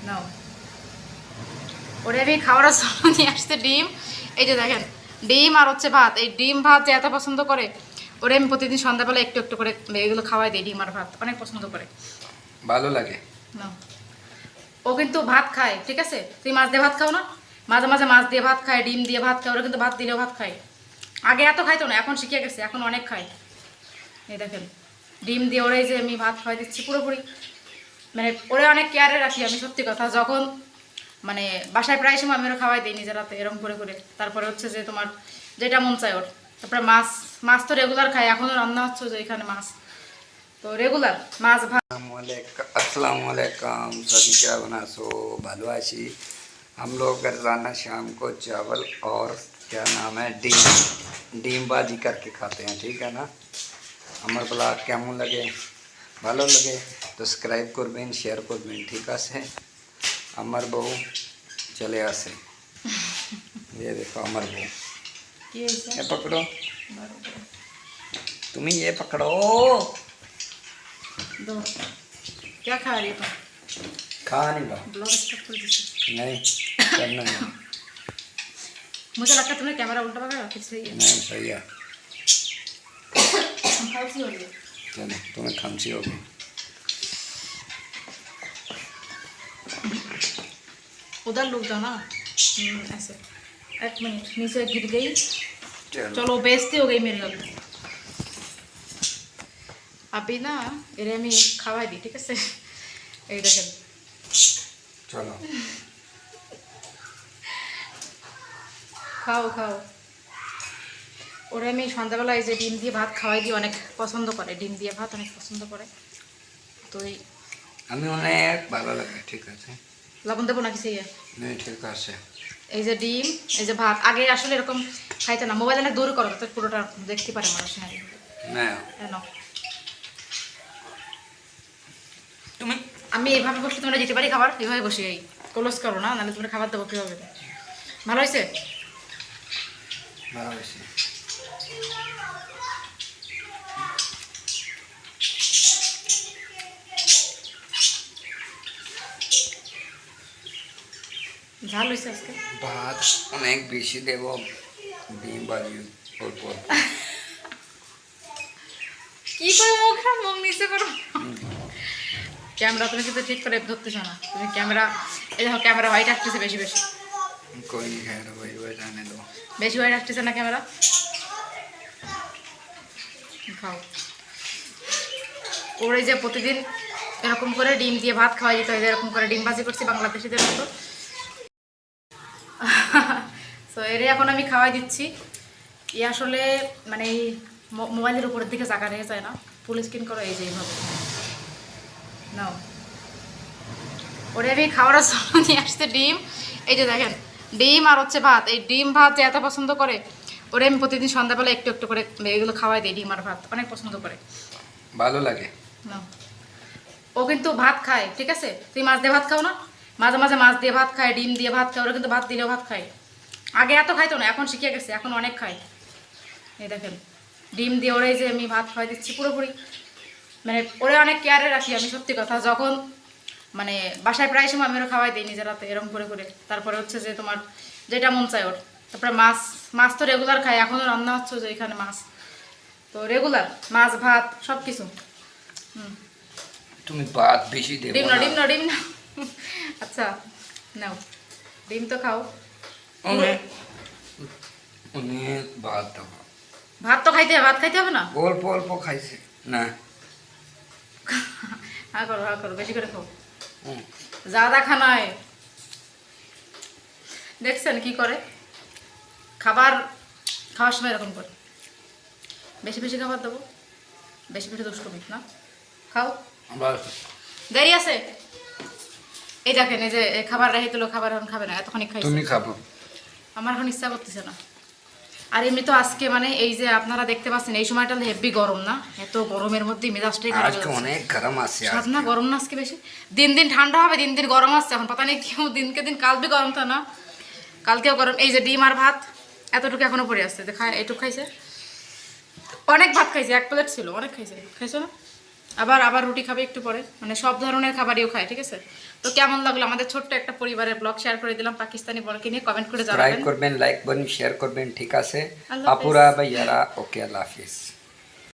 নাও ওরে আমি খাওয়ার জন্য নিয়ে আসতে ডিম। এই যে দেখেন ডিম আর হচ্ছে ভাত। এই ডিম ভাত যে এত পছন্দ করে, ওরে আমি প্রতিদিন সন্ধ্যাবেলা একটু একটু করে এগুলো খাওয়াই দিই। ডিম আর ভাত অনেক পছন্দ করে, ভালো লাগে। নাও ও কিন্তু ভাত খায়, ঠিক আছে? তুই মাছ দিয়ে ভাত খাও না? মাঝে মাঝে মাছ দিয়ে ভাত খায়, ডিম দিয়ে ভাত খায়। ওরা কিন্তু ভাত দিলেও ভাত খায়। আগে এত খাইতো না, এখন শিখে গেছে, এখন অনেক খায়। এই দেখেন ডিম দিয়ে ওরাই যে আমি ভাত খাওয়াই দিচ্ছি পুরোপুরি। মানে ওরে অনেক কেয়ারে রাখি আমি, সত্যি কথা। যখন মানে বাসায় প্রায় সময় আমি ওরা খাওয়াই দিই নিজের হাতে এরকম করে করে। তারপরে হচ্ছে যে তোমার যেটা মন চায় ওর। তারপরে মাছ, মাছ তো রেগুলার খাই, এখনও রান্না হচ্ছে যে এখানে মাছ, তো রেগুলার মাছ ভাত। अस्सलाम वालेकुम, सभी क्या बना सो भालो आशी। हम लोग रोजाना शाम को चावल और क्या नाम है डीम बाजी करके खाते हैं, ठीक है ना। আমার ব্লগ কেমন লাগে, ভালো লাগে তো সাবস্ক্রাইব করবেন, শেয়ার করবেন, ঠিক আছে। আমার বউ চলে আসে, ये देखो আমার বউ। কি হয়েছে? ये पकड़ो, तुम्हें ये पकड़ो। दो क्या खा रही हो तुम? खा नहीं लो, ब्लॉग स्टार्ट कर दीजिए। नहीं करना नहीं, मुझे लगता है तुमने कैमरा उल्टा पकड़ा, फिर सही है। नहीं सही है। खांसी हो रही है। चलो तुम्हें खांसी होगी। उधर लुक जाओ ना, ऐसे। एक मिनट, नीचे गिर गई। चलो चलो बेइज्जती हो गई मेरी अभी। अभी ना এরে আমি খাওয়াই দিই, ঠিক আছে? এই দেখেন चलो খাও খাও। ওরে আমি সন্ধ্যাবেলায় যে ডিম দিয়ে ভাত খাওয়াই দিই, অনেক পছন্দ করে। ডিম দিয়ে ভাত অনেক পছন্দ করে। তো এই আমি অনেক ভালো লাগে, ঠিক আছে। লবণ দেবো নাকি সেই? নেই ঠিক আছে। এই যে ডিম, এই যে ভাত। আগে আসলে এরকম খাইতে না, মোবাইল অনেক দূর করো তো পুরোটা দেখতে পারে মানুষ। না কেন তুমি আমি এইভাবে বসে তোমরা যেতে পারি খাবার? এইভাবে বসে এই ক্লোজ করো না, নাহলে তোমরা খাবার দেবো কীভাবে? ভালো হয়েছে? ভালো হয়েছে। ঝাল হয়েছে আজকে? ভাত অনেক বেশি দেব, ডিম বাজি অল্প অল্প। কি করে মুখ নিচে করো? ক্যামেরা তুমি কিন্তু ঠিক করে ধরতেছ না। তুমি ক্যামেরা, এই দেখো ক্যামেরা হোয়াইট আসতেছে বেশি বেশি। कोई नहीं खैर, वही वही जाने दो। বেশি হোয়াইট আসতেছে না ক্যামেরা? খাও। ওরে যে প্রতিদিন এরকম করে ডিম দিয়ে ভাত খাওয়া যেত, এরকম করে ডিম ভাজি করছি বাংলাদেশিদের মতো। তো এরে এখন আমি খাওয়াই দিচ্ছি। ই আসলে মানে এই মোবাইলের উপরের দিকে জায়গা রেখে যায় না, ফুল স্ক্রিন করো। এই যে এইভাবে নাও ওরে আমি খাওয়ার জন্য নিয়ে আসতে ডিম। এই যে দেখেন ডিম আর হচ্ছে ভাত। এই ডিম ভাত যে এত পছন্দ করে, ওরে আমি প্রতিদিন সন্ধ্যাবেলা একটু একটু করে এগুলো খাওয়াই দিই। ডিম আর ভাত অনেক পছন্দ করে, ভালো লাগে। নাও ও কিন্তু ভাত খায়, ঠিক আছে? তুই মাছ দিয়ে ভাত খাও না? মাঝে মাঝে মাছ দিয়ে ভাত খায়, ডিম দিয়ে ভাত খায়। ওরা কিন্তু ভাত দিলেও ভাত খায়। আগে এত খাইতো না, এখন শিখে গেছে, এখন অনেক খায়। এই দেখেন ডিম দিয়ে ওরাই যে আমি ভাত খাওয়াই দিচ্ছি পুরোপুরি। মানে ওরে অনেক কেয়ারে রাখি আমি, সত্যি কথা। যখন মানে বাসায় প্রায় সময় আমি ওরা খাওয়াই দিই নিজের হাতে এরকম করে করে। তারপরে হচ্ছে যে তোমার যেটা মন চায় ওর। তারপরে মাছ, মাছ তো রেগুলার খাই, এখনও রান্না হচ্ছে যে এখানে মাছ, তো রেগুলার মাছ ভাত সব কিছু। তুমি ভাত বেশি দেবো ডিম না, ডিম না, ডিম না। আচ্ছা নাও ডিম তো খাও। অনেক অনেক ভাত দেবো। ভাত তো খাইতে হবে, ভাত খাইতে হবে না? অল্প অল্প খাইছে না। হ্যাঁ করো, হ্যাঁ করো, বেশি করে খাও। ज़्यादा खाना है। দেখছেন কি করে? খাবার খাওয়ার সময় এরকম করে বেশি বেশি খাবার দেবো, বেশি বেশি দুষ্টুমি না। খাও, দেরি আছে। এই দেখেন এই যে খাবার রেখে দিল, খাবার এখন খাবে না, এতক্ষণ খাইছে। তুমি খাবো? আমার এখন ইচ্ছা করতেছে না। আর এমনি তো আজকে মানে এই যে আপনারা দেখতে পাচ্ছেন এই সময়টা হেভি গরম না? এত গরমের মধ্যে মেজাজটাই খারাপ। আজকে অনেক গরম আছে। সাত না গরম না আজকে বেশি? দিন দিন ঠান্ডা হবে, দিন দিন গরম আসছে। এখন পাতা নেই কেউ, দিনকে দিন কাল বি গরম তো না, কালকেও গরম। এই যে ডিম আর ভাত এতটুকু এখনো পড়ে আসছে, এটুকু খাইছে। অনেক ভাত খাইছে, এক প্লেট ছিল, অনেক খাইছে। খাইছো না? আবার আবার রুটি খাবে একটু পরে, মানে সব ধরনের খাবারইও খায়, ঠিক আছে? তো কেমন লাগলো আমাদের ছোট্ট একটা পরিবারের ব্লগ শেয়ার করে দিলাম পাকিস্তানি বরকে নিয়ে, কমেন্ট করে সাবস্ক্রাইব জানাবেন। করবেন, লাইক করবেন, শেয়ার করবেন, ঠিক আছে? আল্লাহ হাফেজ। আপুরা ভাইয়ারা, ওকে, আল্লাহ হাফিজ।